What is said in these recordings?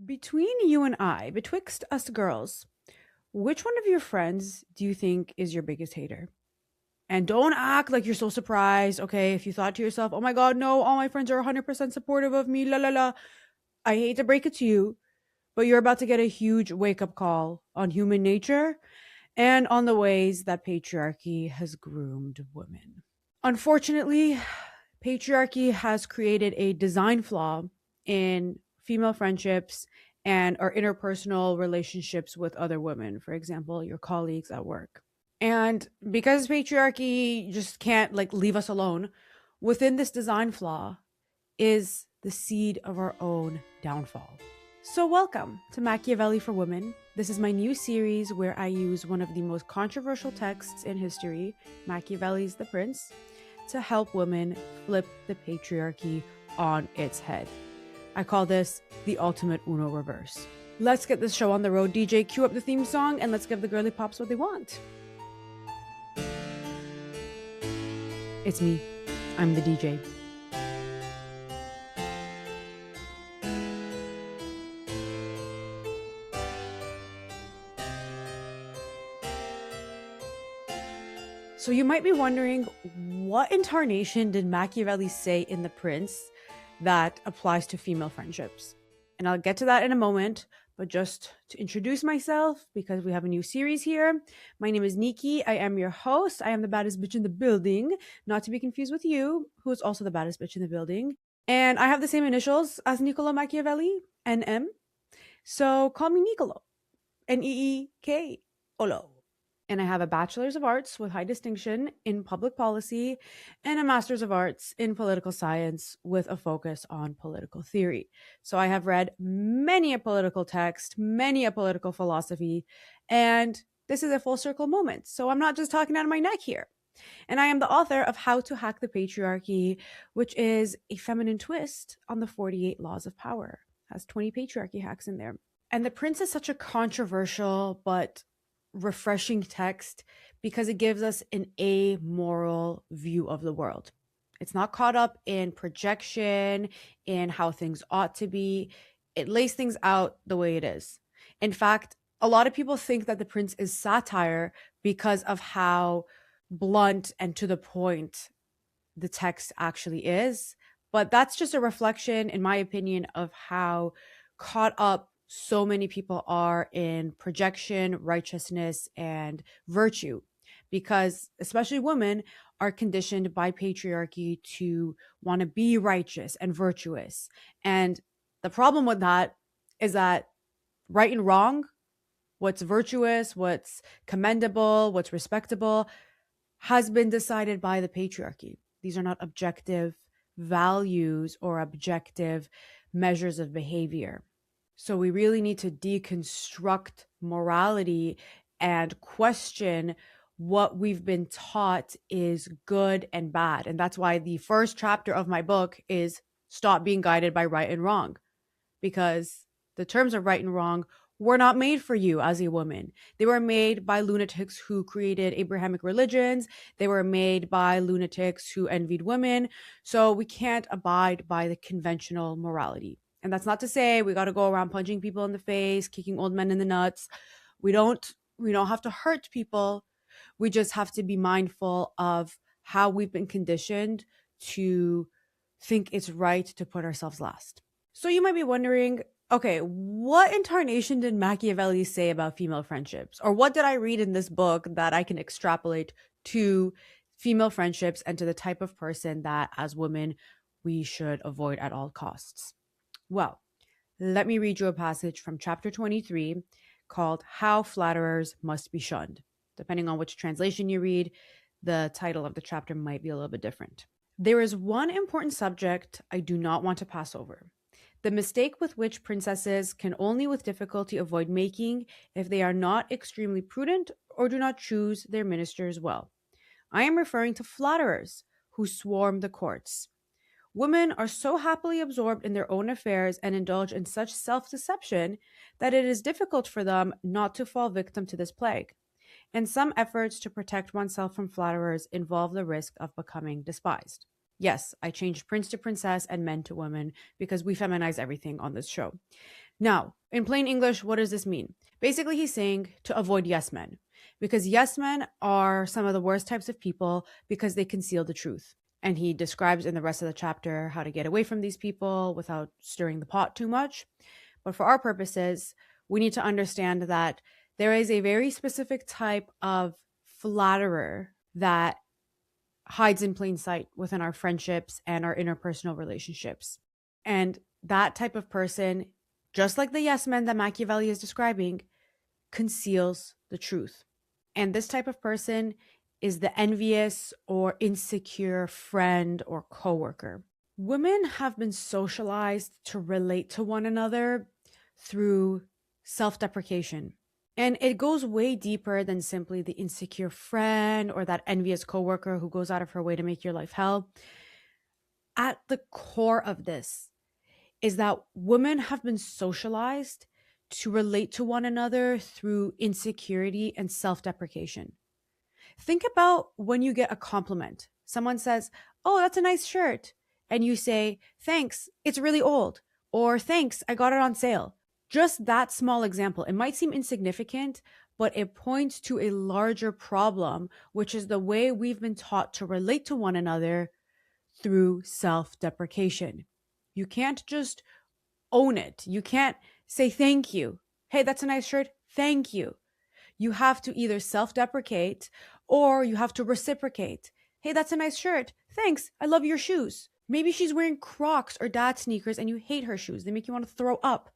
Between you and I, betwixt us girls, which one of your friends do you think is your biggest hater? And don't act like you're so surprised, okay? If you thought to yourself, oh my God, no, all my friends are 100% supportive of me, la la la. I hate to break it to you, but you're about to get a huge wake up call on human nature and on the ways that patriarchy has groomed women. Unfortunately, patriarchy has created a design flaw in female friendships and our interpersonal relationships with other women, for example, your colleagues at work. And because patriarchy just can't leave us alone, within this design flaw is the seed of our own downfall. So, welcome to Machiavelli for Women. This is my new series where I use one of the most controversial texts in history, Machiavelli's The Prince, to help women flip the patriarchy on its head. I call this the ultimate Uno reverse. Let's get this show on the road. DJ, cue up the theme song and let's give the girly pops what they want. It's me. I'm the DJ. So you might be wondering, what incarnation did Machiavelli say in The Prince that applies to female friendships? And I'll get to that in a moment, but just to introduce myself, because we have a new series here. My name is Nikki. I am your host. I am the baddest bitch in the building, not to be confused with you, who is also the baddest bitch in the building. And I have the same initials as Neekolo Machiavelli, NM. So call me Neekolo, Neekolo. And I have a Bachelor's of Arts with high distinction in public policy and a Master's of Arts in political science with a focus on political theory. So I have read many a political text, many a political philosophy, and this is a full circle moment. So I'm not just talking out of my neck here. And I am the author of How to Hack the Patriarchy, which is a feminine twist on the 48 Laws of Power. It has 20 patriarchy hacks in there. And The Prince is such a controversial but refreshing text because it gives us an amoral view of the world. It's not caught up in projection, in how things ought to be. It lays things out the way it is. In fact, a lot of people think that The Prince is satire because of how blunt and to the point the text actually is. But that's just a reflection, in my opinion, of how caught up so many people are in projection, righteousness, and virtue, because especially women are conditioned by patriarchy to want to be righteous and virtuous. And the problem with that is that right and wrong, what's virtuous, what's commendable, what's respectable, has been decided by the patriarchy. These are not objective values or objective measures of behavior. So we really need to deconstruct morality and question what we've been taught is good and bad. And that's why the first chapter of my book is Stop Being Guided by Right and Wrong, because the terms of right and wrong were not made for you as a woman. They were made by lunatics who created Abrahamic religions. They were made by lunatics who envied women. So we can't abide by the conventional morality. And that's not to say we got to go around punching people in the face, kicking old men in the nuts. We don't have to hurt people. We just have to be mindful of how we've been conditioned to think it's right to put ourselves last. So you might be wondering, okay, what incarnation did Machiavelli say about female friendships? Or what did I read in this book that I can extrapolate to female friendships and to the type of person that as women we should avoid at all costs? Well, let me read you a passage from chapter 23 called How Flatterers Must Be Shunned. Depending on which translation you read, the title of the chapter might be a little bit different. There is one important subject I do not want to pass over. The mistake with which princesses can only with difficulty avoid making if they are not extremely prudent or do not choose their ministers well. I am referring to flatterers who swarm the courts. Women are so happily absorbed in their own affairs and indulge in such self-deception that it is difficult for them not to fall victim to this plague. And some efforts to protect oneself from flatterers involve the risk of becoming despised. Yes, I changed prince to princess and men to women because we feminize everything on this show. Now, in plain English, what does this mean? Basically, he's saying to avoid yes men, because yes men are some of the worst types of people because they conceal the truth. And he describes in the rest of the chapter how to get away from these people without stirring the pot too much. But for our purposes, we need to understand that there is a very specific type of flatterer that hides in plain sight within our friendships and our interpersonal relationships. And that type of person, just like the yes men that Machiavelli is describing, conceals the truth. And this type of person is the envious or insecure friend or coworker. Women have been socialized to relate to one another through self-deprecation. And it goes way deeper than simply the insecure friend or that envious coworker who goes out of her way to make your life hell. At the core of this is that women have been socialized to relate to one another through insecurity and self-deprecation. Think about when you get a compliment. Someone says, "Oh, that's a nice shirt." And you say, "Thanks, it's really old." Or, "Thanks, I got it on sale." Just that small example, it might seem insignificant, but it points to a larger problem, which is the way we've been taught to relate to one another through self-deprecation. You can't just own it. You can't say thank you. "Hey, that's a nice shirt. Thank you." You have to either self-deprecate or you have to reciprocate. "Hey, that's a nice shirt. Thanks. I love your shoes." Maybe she's wearing Crocs or dad sneakers and you hate her shoes. They make you want to throw up.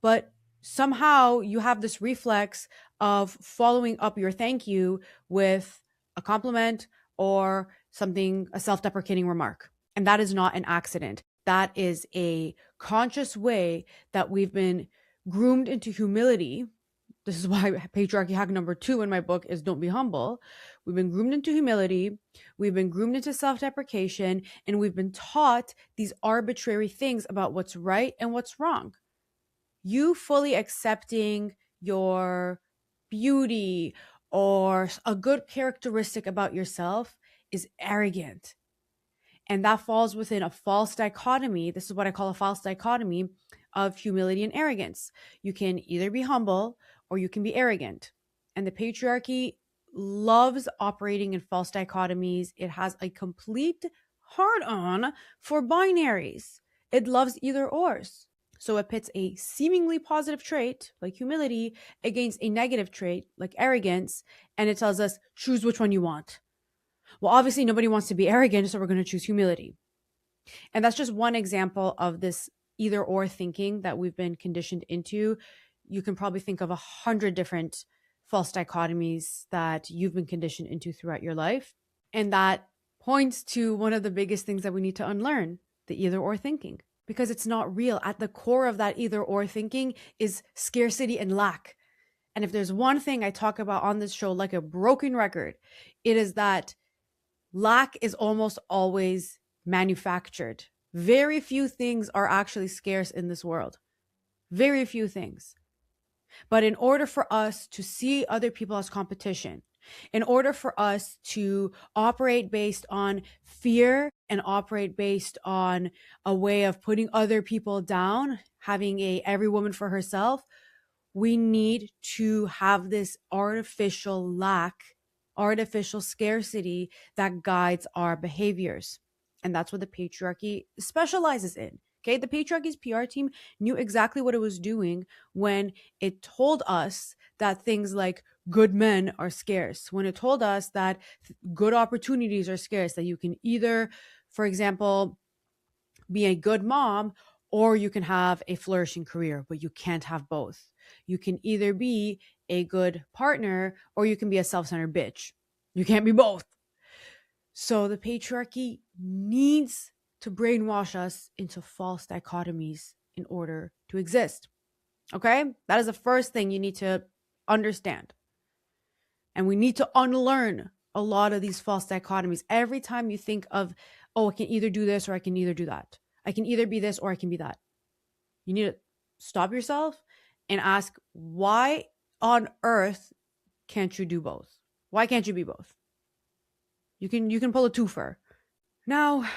But somehow you have this reflex of following up your thank you with a compliment or something, a self-deprecating remark. And that is not an accident. That is a conscious way that we've been groomed into humility. This is why patriarchy hack number 2 in my book is don't be humble. We've been groomed into humility. We've been groomed into self-deprecation, and we've been taught these arbitrary things about what's right and what's wrong. You fully accepting your beauty or a good characteristic about yourself is arrogant. And that falls within a false dichotomy. This is what I call a false dichotomy of humility and arrogance. You can either be humble or you can be arrogant. And the patriarchy loves operating in false dichotomies. It has a complete hard-on for binaries. It loves either ors. So it pits a seemingly positive trait, like humility, against a negative trait, like arrogance, and it tells us, choose which one you want. Well, obviously, nobody wants to be arrogant, so we're going to choose humility. And that's just one example of this either-or thinking that we've been conditioned into. You can probably think of 100 different false dichotomies that you've been conditioned into throughout your life. And that points to one of the biggest things that we need to unlearn, the either-or thinking. Because it's not real. At the core of that either-or thinking is scarcity and lack. And if there's one thing I talk about on this show like a broken record, it is that lack is almost always manufactured. Very few things are actually scarce in this world. Very few things. But in order for us to see other people as competition, in order for us to operate based on fear and operate based on a way of putting other people down, having a every woman for herself, we need to have this artificial lack, artificial scarcity that guides our behaviors. And that's what the patriarchy specializes in. Okay, the patriarchy's PR team knew exactly what it was doing when it told us that things like good men are scarce, when it told us that good opportunities are scarce, that you can either, for example, be a good mom or you can have a flourishing career, but you can't have both. You can either be a good partner or you can be a self-centered bitch. You can't be both. So the patriarchy needs to brainwash us into false dichotomies in order to exist. Okay? That is the first thing you need to understand. And we need to unlearn a lot of these false dichotomies. Every time you think of, oh, I can either do this or I can either do that. I can either be this or I can be that. You need to stop yourself and ask, why on earth can't you do both? Why can't you be both? You can pull a twofer. Now,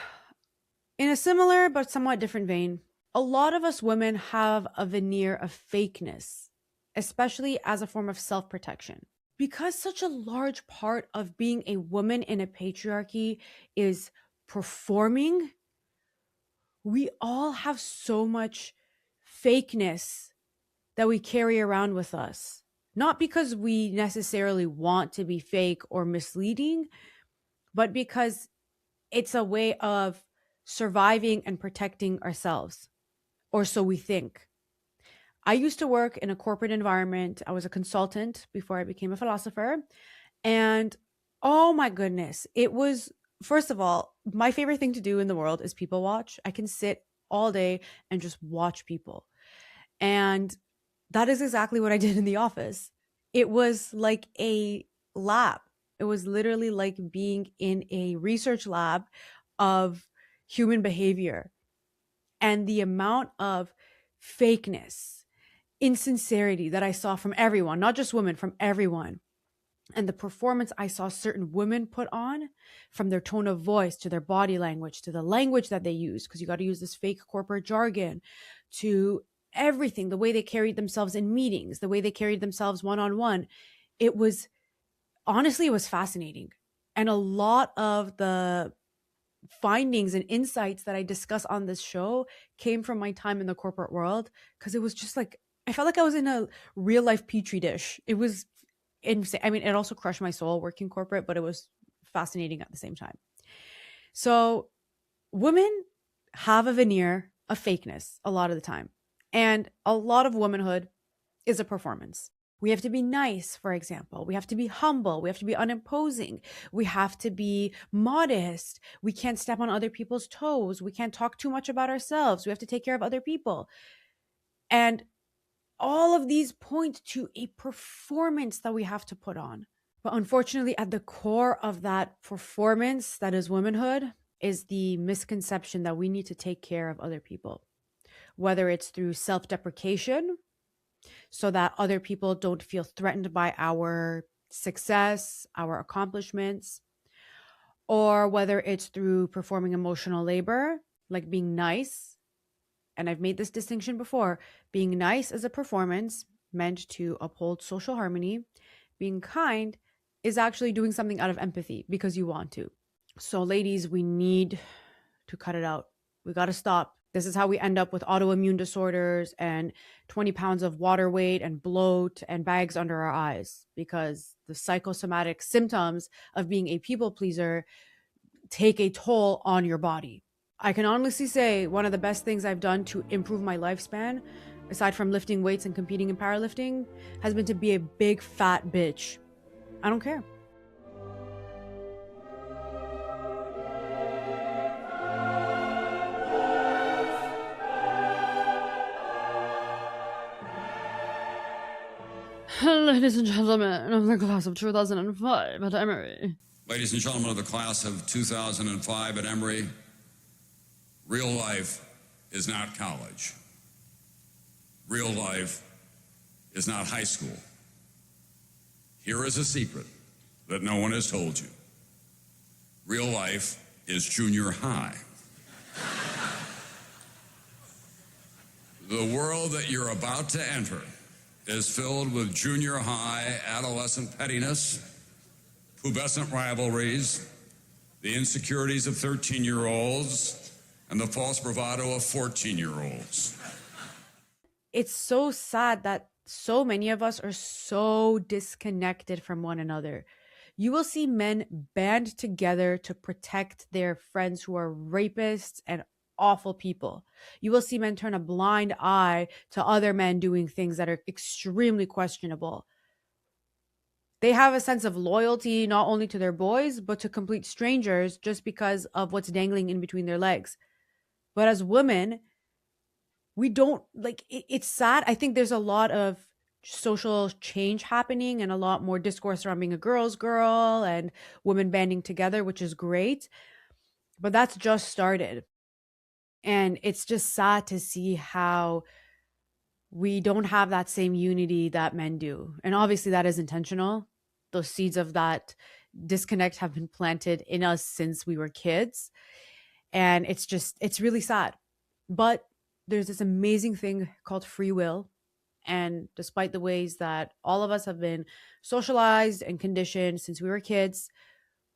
in a similar but somewhat different vein, A lot of us women have a veneer of fakeness, especially as a form of self-protection. Because such a large part of being a woman in a patriarchy is performing, we all have so much fakeness that we carry around with us. Not because we necessarily want to be fake or misleading, but because it's a way of surviving and protecting ourselves, or so we think. I used to work in a corporate environment. I was a consultant before I became a philosopher. And oh my goodness, it was, first of all, my favorite thing to do in the world is people watch. I can sit all day and just watch people. And that is exactly what I did in the office. It was like a lab. It was literally like being in a research lab of human behavior. And the amount of fakeness, insincerity that I saw from everyone, not just women, from everyone. And the performance I saw certain women put on, from their tone of voice to their body language to the language that they use, because you got to use this fake corporate jargon, to everything, the way they carried themselves in meetings, the way they carried themselves one-on-one. It was, honestly, it was fascinating. And a lot of the findings and insights that I discuss on this show came from my time in the corporate world, because it was just like, I felt like I was in a real life petri dish. It was insane. I mean, it also crushed my soul working corporate, but it was fascinating at the same time. So women have a veneer of fakeness a lot of the time. And a lot of womanhood is a performance. We have to be nice, for example. We have to be humble. We have to be unimposing. We have to be modest. We can't step on other people's toes. We can't talk too much about ourselves. We have to take care of other people. And all of these point to a performance that we have to put on. But unfortunately, at the core of that performance that is womanhood is the misconception that we need to take care of other people, whether it's through self-deprecation, so that other people don't feel threatened by our success, our accomplishments, or whether it's through performing emotional labor, like being nice. And I've made this distinction before. Being nice is a performance meant to uphold social harmony. Being kind is actually doing something out of empathy because you want to. So ladies, we need to cut it out. We got to stop. This is how we end up with autoimmune disorders and 20 pounds of water weight and bloat and bags under our eyes, because the psychosomatic symptoms of being a people pleaser take a toll on your body. I can honestly say one of the best things I've done to improve my lifespan, aside from lifting weights and competing in powerlifting, has been to be a big fat bitch. I don't care. Ladies and gentlemen of the class of 2005 at Emory. Ladies and gentlemen of the class of 2005 at Emory, real life is not college. Real life is not high school. Here is a secret that no one has told you. Real life is junior high. The world that you're about to enter is filled with junior high adolescent pettiness, pubescent rivalries, the insecurities of 13-year-olds, and the false bravado of 14-year-olds. It's so sad that so many of us are so disconnected from one another. You will see men band together to protect their friends who are rapists and awful people. You will see men turn a blind eye to other men doing things that are extremely questionable. They have a sense of loyalty not only to their boys, but to complete strangers just because of what's dangling in between their legs. But as women, we don't, like, it's sad. I think there's a lot of social change happening and a lot more discourse around being a girl's girl and women banding together, which is great. But that's just started. And it's just sad to see how we don't have that same unity that men do. And obviously that is intentional. Those seeds of that disconnect have been planted in us since we were kids. And it's really sad. But there's this amazing thing called free will. And despite the ways that all of us have been socialized and conditioned since we were kids,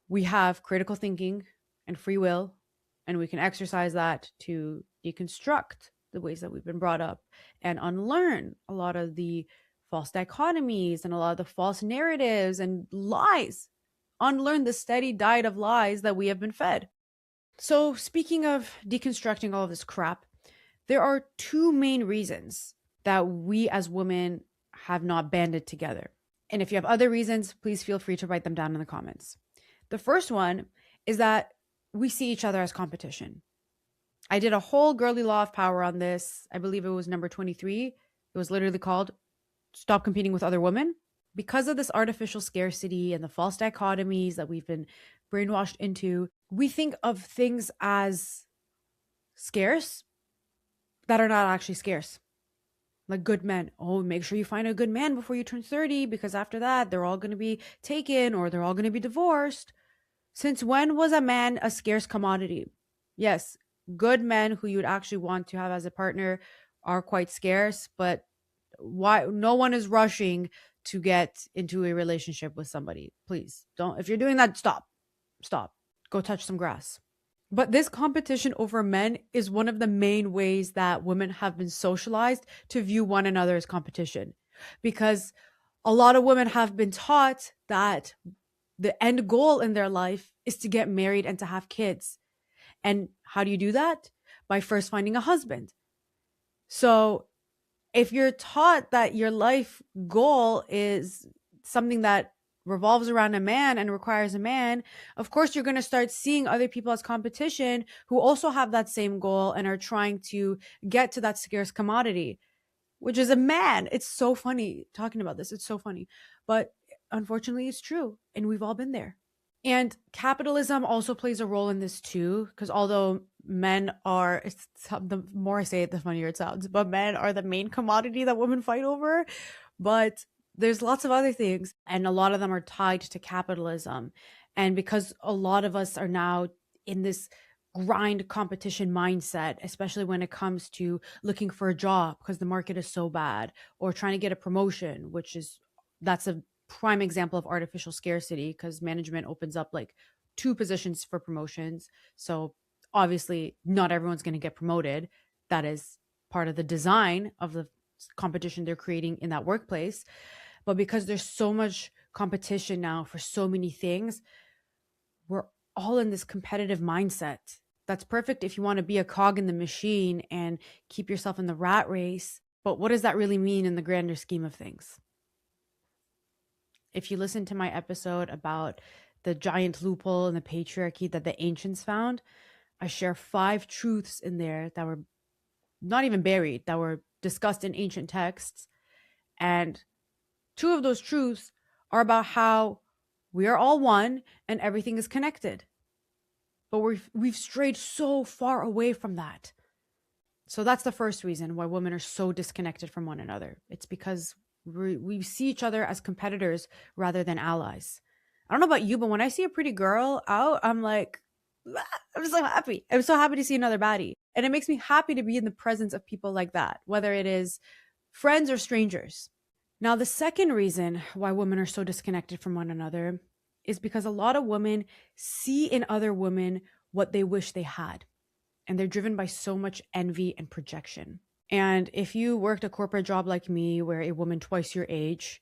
we have critical thinking and free will, and we can exercise that to deconstruct the ways that we've been brought up and unlearn a lot of the false dichotomies and a lot of the false narratives and lies. Unlearn the steady diet of lies that we have been fed. So, speaking of deconstructing all of this crap, there are two main reasons that we as women have not banded together. And if you have other reasons, please feel free to write them down in the comments. The first one is that we see each other as competition. I did a whole girly law of power on this. I believe it was number 23. It was literally called Stop Competing with Other Women. Because of this artificial scarcity and the false dichotomies that we've been brainwashed into, we think of things as scarce that are not actually scarce. Like good men. Oh, make sure you find a good man before you turn 30, because after that, they're all going to be taken or they're all going to be divorced. Since when was a man a scarce commodity? Yes, good men who you would actually want to have as a partner are quite scarce, but why no one is rushing to get into a relationship with somebody. Please don't. If you're doing that, stop. Go touch some grass. But this competition over men is one of the main ways that women have been socialized to view one another as competition, because a lot of women have been taught that the end goal in their life is to get married and to have kids. And how do you do that? By first finding a husband. So if you're taught that your life goal is something that revolves around a man and requires a man, of course you're going to start seeing other people as competition who also have that same goal and are trying to get to that scarce commodity, which is a man. It's so funny talking about this. It's so funny. But unfortunately, it's true. And we've all been there. And capitalism also plays a role in this too, because although men are, the more I say it, the funnier it sounds, but men are the main commodity that women fight over. But there's lots of other things, and a lot of them are tied to capitalism. And because a lot of us are now in this grind competition mindset, especially when it comes to looking for a job because the market is so bad, or trying to get a promotion, that's a prime example of artificial scarcity, because management opens up like 2 positions for promotions. So obviously not everyone's going to get promoted. That is part of the design of the competition they're creating in that workplace. But because there's so much competition now for so many things, we're all in this competitive mindset. That's perfect if you want to be a cog in the machine and keep yourself in the rat race. But what does that really mean in the grander scheme of things? If you listen to my episode about the giant loophole and the patriarchy that the ancients found, I share 5 truths in there that were not even buried, that were discussed in ancient texts. And 2 of those truths are about how we are all one and everything is connected. But we've strayed so far away from that. So that's the first reason why women are so disconnected from one another. It's because we see each other as competitors rather than allies. I don't know about you, but when I see a pretty girl out, I'm like, I'm so happy. I'm so happy to see another baddie. And it makes me happy to be in the presence of people like that, whether it is friends or strangers. Now, the second reason why women are so disconnected from one another is because a lot of women see in other women what they wish they had. And they're driven by so much envy and projection. And if you worked a corporate job like me, where a woman twice your age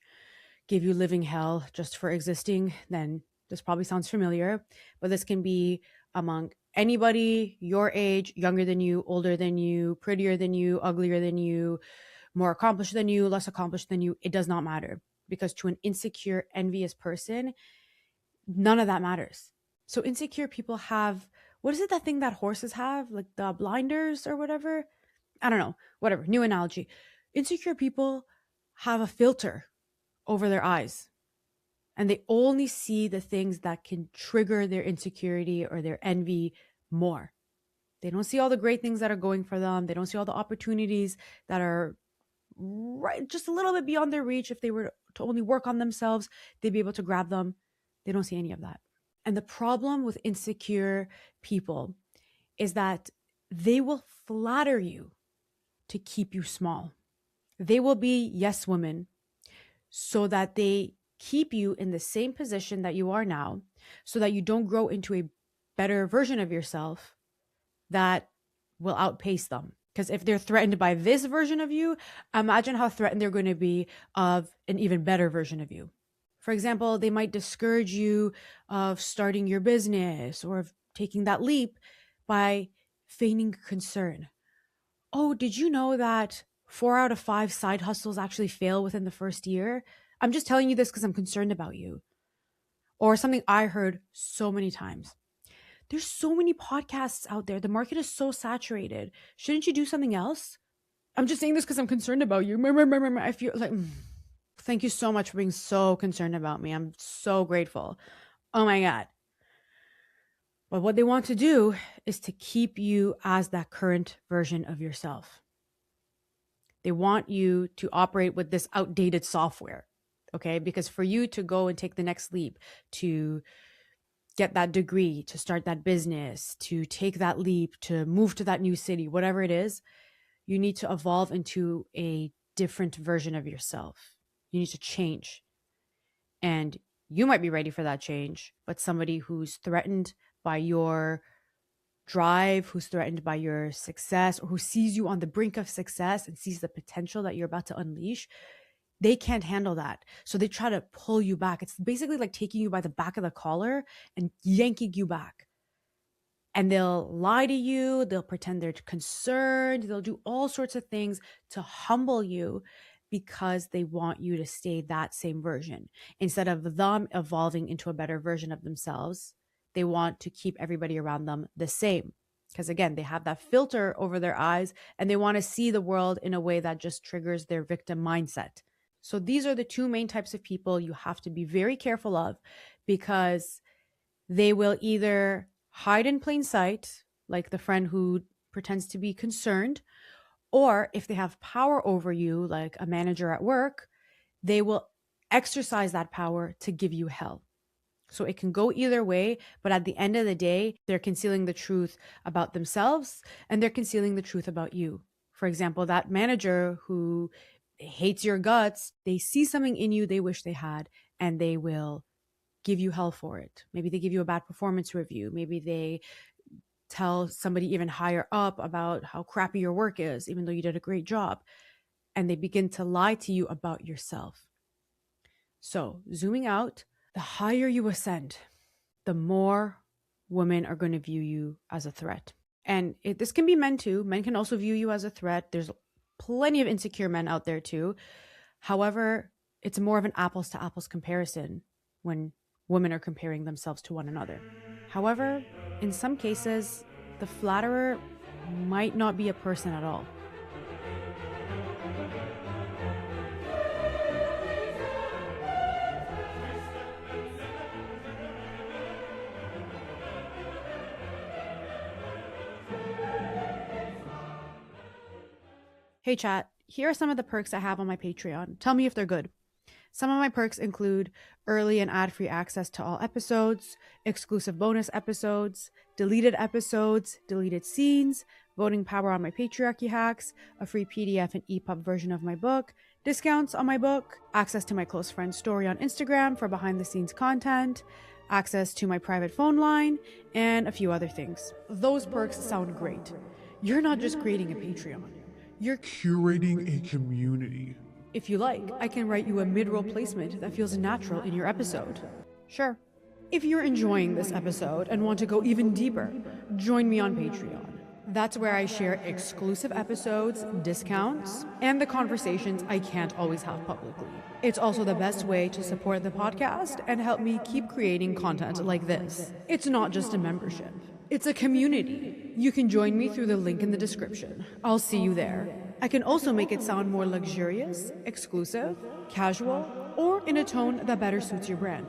gave you living hell just for existing, then this probably sounds familiar. But this can be among anybody your age, younger than you, older than you, prettier than you, uglier than you, more accomplished than you, less accomplished than you. It does not matter. Because to an insecure, envious person, none of that matters. So insecure people have, what is it, that thing that horses have? Like the blinders or whatever? I don't know. Whatever. New analogy. Insecure people have a filter over their eyes. And they only see the things that can trigger their insecurity or their envy more. They don't see all the great things that are going for them. They don't see all the opportunities that are right, just a little bit beyond their reach. If they were to only work on themselves, they'd be able to grab them. They don't see any of that. And the problem with insecure people is that they will flatter you to keep you small. They will be yes women so that they keep you in the same position that you are now, so that you don't grow into a better version of yourself that will outpace them. Because if they're threatened by this version of you, imagine how threatened they're going to be of an even better version of you. For example, they might discourage you of starting your business or of taking that leap by feigning concern. Oh, did you know that 4 out of 5 side hustles actually fail within the first year? I'm just telling you this because I'm concerned about you. Or something I heard so many times. There's so many podcasts out there. The market is so saturated. Shouldn't you do something else? I'm just saying this because I'm concerned about you. I feel like, thank you so much for being so concerned about me. I'm so grateful. Oh my God. But what they want to do is to keep you as that current version of yourself. They want you to operate with this outdated software, okay? Because for you to go and take the next leap, to get that degree, to start that business, to take that leap, to move to that new city, whatever it is, you need to evolve into a different version of yourself. You need to change. And you might be ready for that change, but somebody who's threatened by your drive, who's threatened by your success, or who sees you on the brink of success and sees the potential that you're about to unleash, they can't handle that. So they try to pull you back. It's basically like taking you by the back of the collar and yanking you back. And they'll lie to you. They'll pretend they're concerned. They'll do all sorts of things to humble you because they want you to stay that same version. Instead of them evolving into a better version of themselves, they want to keep everybody around them the same. Because again, they have that filter over their eyes and they want to see the world in a way that just triggers their victim mindset. So these are the two main types of people you have to be very careful of, because they will either hide in plain sight, like the friend who pretends to be concerned, or if they have power over you, like a manager at work, they will exercise that power to give you hell. So it can go either way, but at the end of the day, they're concealing the truth about themselves and they're concealing the truth about you. For example, that manager who hates your guts, they see something in you they wish they had, and they will give you hell for it. Maybe they give you a bad performance review. Maybe they tell somebody even higher up about how crappy your work is, even though you did a great job. And they begin to lie to you about yourself. So zooming out, the higher you ascend, the more women are going to view you as a threat. And this can be men too. Men can also view you as a threat. There's plenty of insecure men out there too. However, it's more of an apples to apples comparison when women are comparing themselves to one another. However, in some cases, the flatterer might not be a person at all. Hey chat, here are some of the perks I have on my Patreon. Tell me if they're good. Some of my perks include early and ad-free access to all episodes, exclusive bonus episodes, deleted scenes, voting power on my patriarchy hacks, a free PDF and EPUB version of my book, discounts on my book, access to my close friend story on Instagram for behind-the-scenes content, access to my private phone line, and a few other things. Those perks sound great. You're not just creating a Patreon. You're curating a community. If you like, I can write you a mid-roll placement that feels natural in your episode. Sure. If you're enjoying this episode and want to go even deeper, join me on Patreon. That's where I share exclusive episodes, discounts, and the conversations I can't always have publicly. It's also the best way to support the podcast and help me keep creating content like this. It's not just a membership. It's a community. You can join me through the link in the description. I'll see you there. I can also make it sound more luxurious, exclusive, casual, or in a tone that better suits your brand.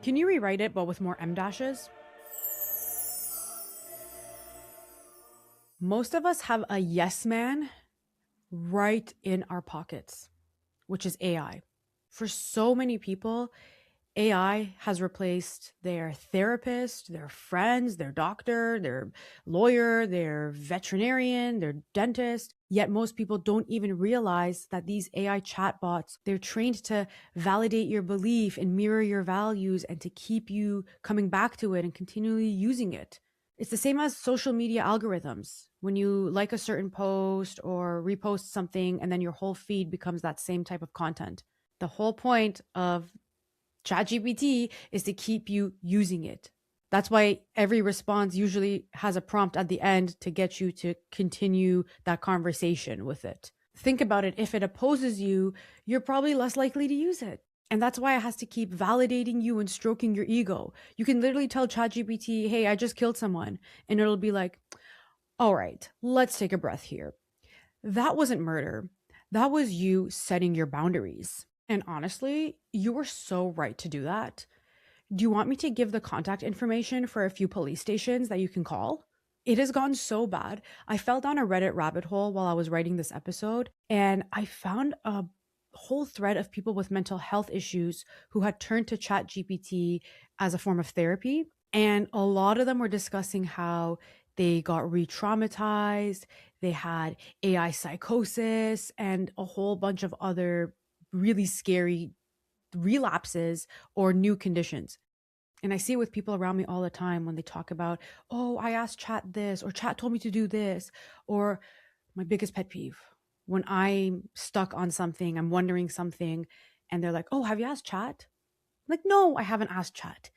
Can you rewrite it but with more M dashes? Most of us have a yes man right in our pockets, which is AI. For so many people, AI has replaced their therapist, their friends, their doctor, their lawyer, their veterinarian, their dentist. Yet most people don't even realize that these AI chatbots, they're trained to validate your belief and mirror your values and to keep you coming back to it and continually using it. It's the same as social media algorithms. When you like a certain post or repost something, and then your whole feed becomes that same type of content. The whole point of ChatGPT is to keep you using it. That's why every response usually has a prompt at the end to get you to continue that conversation with it. Think about it. If it opposes you, you're probably less likely to use it. And that's why it has to keep validating you and stroking your ego. You can literally tell ChatGPT, hey, I just killed someone. And it'll be like, all right, let's take a breath here. That wasn't murder. That was you setting your boundaries. And honestly, you were so right to do that. Do you want me to give the contact information for a few police stations that you can call? It has gone so bad. I fell down a Reddit rabbit hole while I was writing this episode, and I found a whole thread of people with mental health issues who had turned to ChatGPT as a form of therapy. And a lot of them were discussing how they got re-traumatized, they had AI psychosis, and a whole bunch of other really scary relapses or new conditions. And I see it with people around me all the time when they talk about, oh, I asked chat this, or chat told me to do this, or my biggest pet peeve, when I'm stuck on something, I'm wondering something, and they're like, oh, have you asked chat? I'm like, no, I haven't asked chat.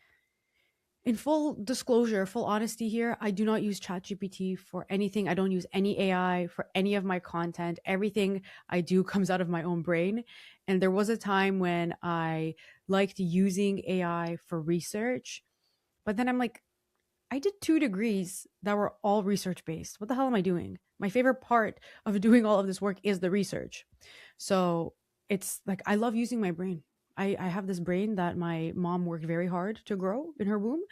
In full disclosure, full honesty here, I do not use ChatGPT for anything. I don't use any AI for any of my content. Everything I do comes out of my own brain. And there was a time when I liked using AI for research, but then I'm like, I did 2 degrees that were all research based. What the hell am I doing? My favorite part of doing all of this work is the research. So it's like, I love using my brain. I have this brain that my mom worked very hard to grow in her womb,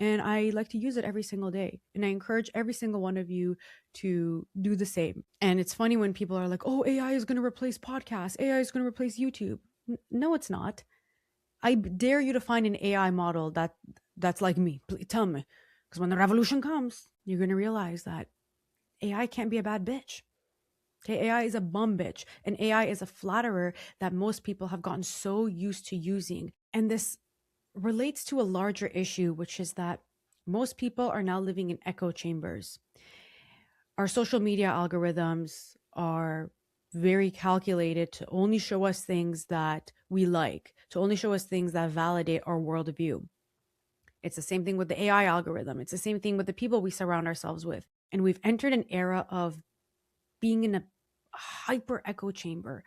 and I like to use it every single day. And I encourage every single one of you to do the same. And it's funny when people are like, oh, AI is going to replace podcasts, AI is going to replace YouTube. No, it's not. I dare you to find an AI model that's like me. Please tell me. Because when the revolution comes, you're going to realize that AI can't be a bad bitch. Okay, AI is a bum bitch, and AI is a flatterer that most people have gotten so used to using. And this relates to a larger issue, which is that most people are now living in echo chambers. Our social media algorithms are very calculated to only show us things that we like, to only show us things that validate our worldview. It's the same thing with the AI algorithm. It's the same thing with the people we surround ourselves with. And we've entered an era of being in a hyper echo chamber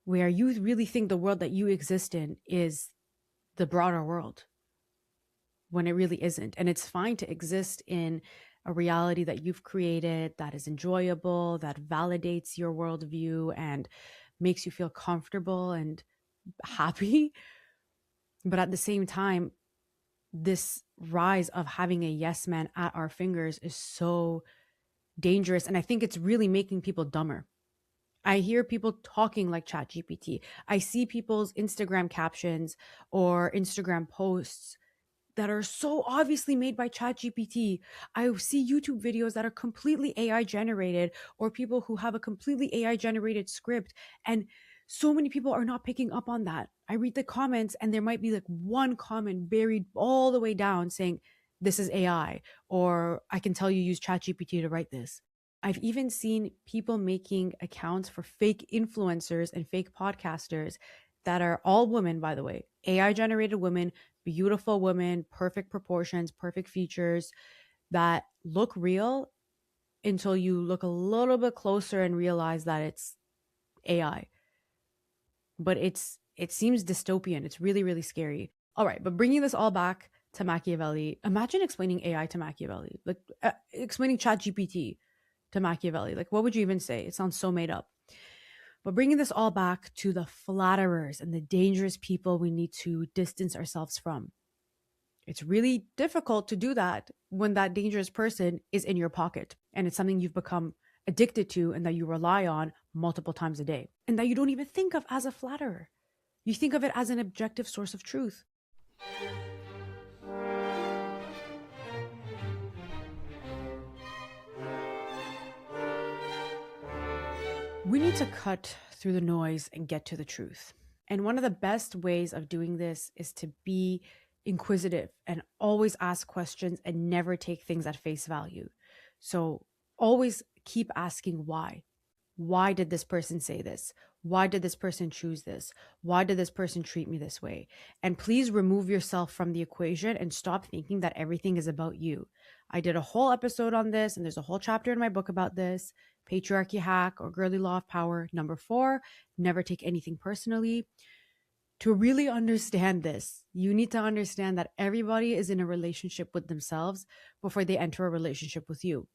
where you really think the world that you exist in is the broader world when it really isn't. And it's fine to exist in a reality that you've created that is enjoyable, that validates your worldview and makes you feel comfortable and happy. But at the same time, this rise of having a yes man at our fingers is so dangerous. And I think it's really making people dumber. I hear people talking like ChatGPT. I see people's Instagram captions or Instagram posts that are so obviously made by ChatGPT. I see YouTube videos that are completely AI generated, or people who have a completely AI generated script. And so many people are not picking up on that. I read the comments and there might be like one comment buried all the way down saying, this is AI, or I can tell you use ChatGPT to write this. I've even seen people making accounts for fake influencers and fake podcasters that are all women, by the way, AI generated women, beautiful women, perfect proportions, perfect features that look real until you look a little bit closer and realize that it's AI. But it seems dystopian. It's really, really scary. All right, but bringing this all back to Machiavelli, imagine explaining AI to Machiavelli, like explaining ChatGPT to Machiavelli. Like, what would you even say? It sounds so made up. But bringing this all back to the flatterers and the dangerous people we need to distance ourselves from. It's really difficult to do that when that dangerous person is in your pocket and it's something you've become addicted to and that you rely on multiple times a day and that you don't even think of as a flatterer. You think of it as an objective source of truth. We need to cut through the noise and get to the truth. And one of the best ways of doing this is to be inquisitive and always ask questions and never take things at face value. So always keep asking why. Why did this person say this? Why did this person choose this? Why did this person treat me this way? And please remove yourself from the equation and stop thinking that everything is about you. I did a whole episode on this, and there's a whole chapter in my book about this. Patriarchy hack or girly law of power. Number 4, never take anything personally. To really understand this, you need to understand that everybody is in a relationship with themselves before they enter a relationship with you.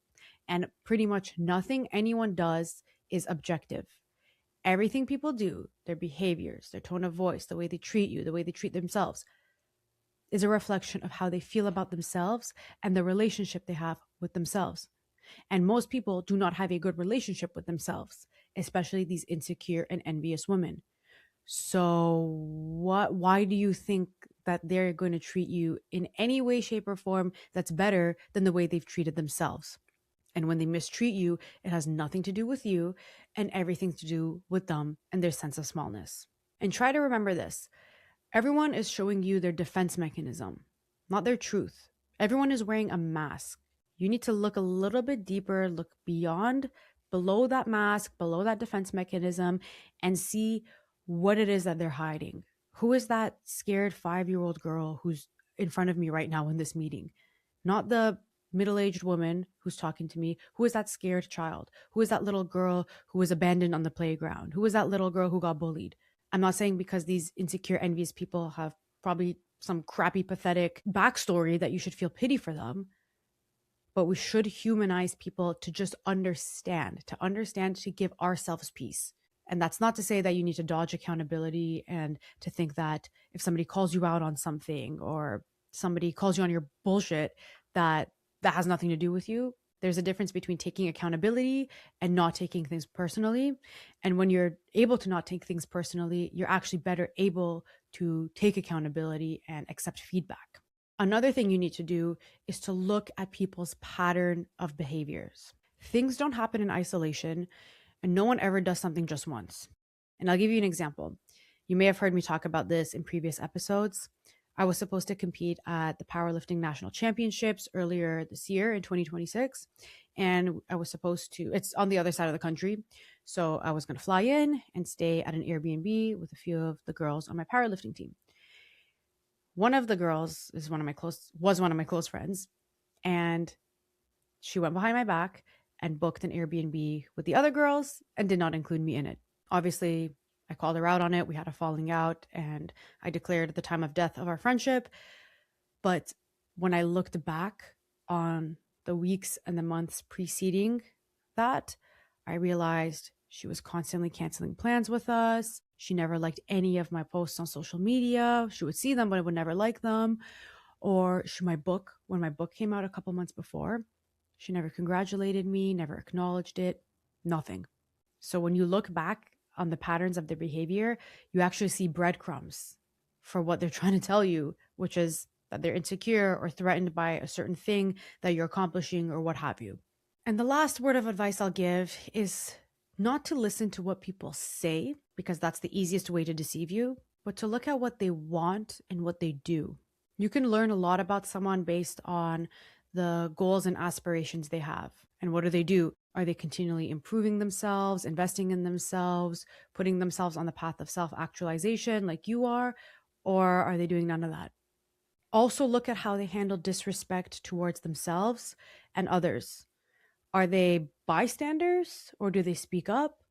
And pretty much nothing anyone does is objective. Everything people do, their behaviors, their tone of voice, the way they treat you, the way they treat themselves, is a reflection of how they feel about themselves and the relationship they have with themselves. And most people do not have a good relationship with themselves, especially these insecure and envious women. So why do you think that they're going to treat you in any way, shape, or form that's better than the way they've treated themselves? And when they mistreat you, it has nothing to do with you and everything to do with them and their sense of smallness. And try to remember this. Everyone is showing you their defense mechanism, not their truth. Everyone is wearing a mask. You need to look a little bit deeper, look below that mask, below that defense mechanism, and see what it is that they're hiding. Who is that scared 5-year-old girl who's in front of me right now in this meeting? Not the middle-aged woman who's talking to me. Who is that scared child? Who is that little girl who was abandoned on the playground? Who is that little girl who got bullied? I'm not saying because these insecure, envious people have probably some crappy, pathetic backstory that you should feel pity for them. But we should humanize people to just understand, to give ourselves peace. And that's not to say that you need to dodge accountability and to think that if somebody calls you out on something or somebody calls you on your bullshit, that has nothing to do with you. There's a difference between taking accountability and not taking things personally. And when you're able to not take things personally, you're actually better able to take accountability and accept feedback. Another thing you need to do is to look at people's pattern of behaviors. Things don't happen in isolation, and no one ever does something just once. And I'll give you an example. You may have heard me talk about this in previous episodes. I was supposed to compete at the powerlifting national championships earlier this year in 2026. And I was supposed to, it's on the other side of the country. So I was going to fly in and stay at an Airbnb with a few of the girls on my powerlifting team. One of the girls was one of my close friends, and she went behind my back and booked an Airbnb with the other girls and did not include me in it. Obviously, I called her out on it. We had a falling out, and I declared the time of death of our friendship. But when I looked back on the weeks and the months preceding that, I realized she was constantly canceling plans with us. She never liked any of my posts on social media. She would see them, but I would never like them. Or when my book came out a couple months before, she never congratulated me, never acknowledged it, nothing. So when you look back on the patterns of their behavior, you actually see breadcrumbs for what they're trying to tell you, which is that they're insecure or threatened by a certain thing that you're accomplishing or what have you. And the last word of advice I'll give is not to listen to what people say, because that's the easiest way to deceive you, but to look at what they want and what they do. You can learn a lot about someone based on the goals and aspirations they have. And what do? Are they continually improving themselves, investing in themselves, putting themselves on the path of self-actualization like you are? Or are they doing none of that? Also look at how they handle disrespect towards themselves and others. Are they bystanders or do they speak up?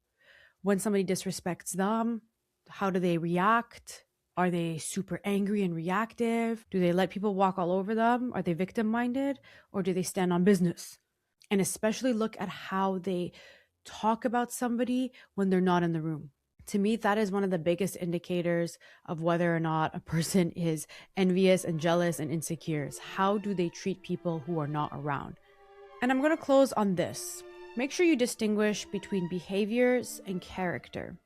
When somebody disrespects them, how do they react? Are they super angry and reactive? Do they let people walk all over them? Are they victim-minded or do they stand on business? And especially look at how they talk about somebody when they're not in the room. To me, that is one of the biggest indicators of whether or not a person is envious and jealous and insecure. How do they treat people who are not around? And I'm going to close on this. Make sure you distinguish between behaviors and character.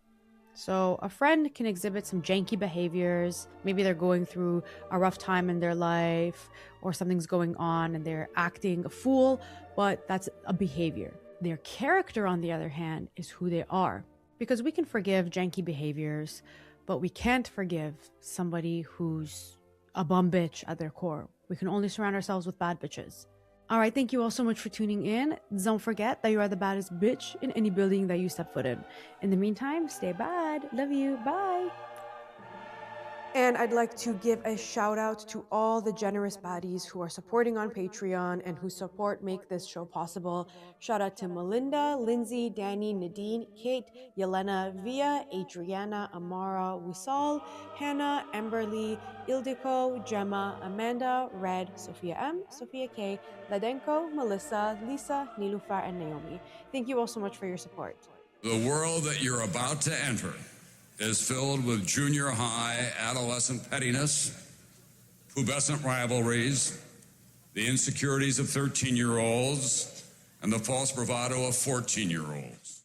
So a friend can exhibit some janky behaviors. Maybe they're going through a rough time in their life or something's going on and they're acting a fool, but that's a behavior. Their character, on the other hand, is who they are. Because we can forgive janky behaviors, but we can't forgive somebody who's a bum bitch at their core. We can only surround ourselves with bad bitches. All right, thank you all so much for tuning in. Don't forget that you are the baddest bitch in any building that you step foot in. In the meantime, stay bad. Love you. Bye. And I'd like to give a shout out to all the generous baddies who are supporting on Patreon and whose support make this show possible. Shout out to Melinda, Lindsay, Danny, Nadine, Kate, Yelena, Via, Adriana, Amara, Wisal, Hannah, Amberly, Ildiko, Gemma, Amanda, Red, Sophia M, Sophia K, Ladenko, Melissa, Lisa, Nilufar, and Naomi. Thank you all so much for your support. The world that you're about to enter is filled with junior high adolescent pettiness, pubescent rivalries, the insecurities of 13-year-olds, and the false bravado of 14-year-olds.